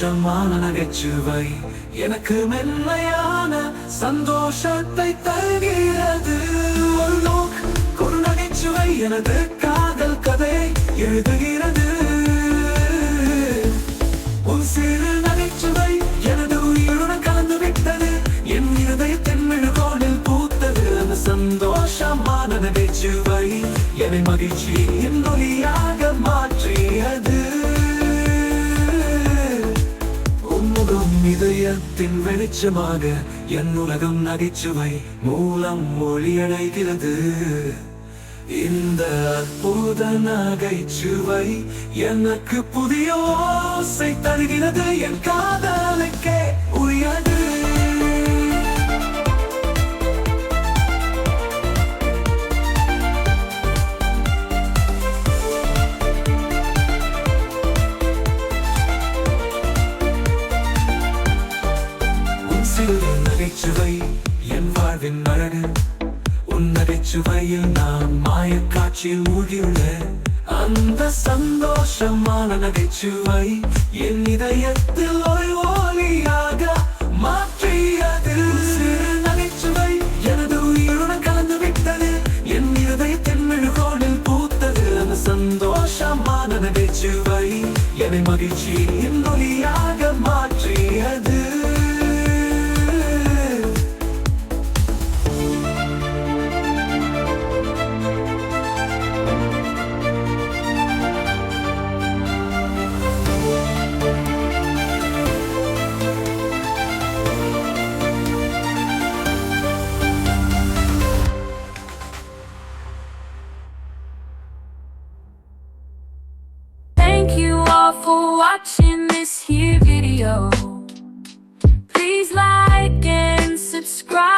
சந்தோஷமான நகைச்சுவை எனக்கு மென்மையான சந்தோஷத்தை தருகிறது. ஒரு நோக் ஒரு நகைச்சுவை எனது காதல் கதை எழுதுகிறது. ஒரு சிறு நகைச்சுவை எனது உயிருடன் கலந்து விட்டது. என் இருதயத்தின் மெழுகோனில் பூத்தது. அந்த சந்தோஷமான நகைச்சுவை என்னை மகிழ்ச்சியின் ஒளியாக மாற்றியது. இதயத்தின் வெளிச்சமாக என் உலகம் நகைச்சுவை மூலம் மொழியடைகிறது. இந்த அற்புத நகைச்சுவை எனக்கு புதிய ஓசை தருகிறது. என் காதலுக்கே உரியது. நகைச்சுவை என் வாழ்வின் அழகு. உன் நகைச்சுவையில் நான் மாயக் காட்சியில் மூழ்கியுள்ளேன். அந்த சந்தோஷமான நகைச்சுவை என் இதயத்தில் ஒரு ஒளியாக மாற்றியது. சிறு நகைச்சுவை எனது உயிருடன் கலந்து விட்டது. என் இதயத்தின் மெழுகோனில் பூத்தது. அந்த சந்தோஷமான நகைச்சுவை என்னை மகிழ்ச்சியின் ஒளியாக மாற்றியது. Thank you all for watching this here video. Please like and subscribe.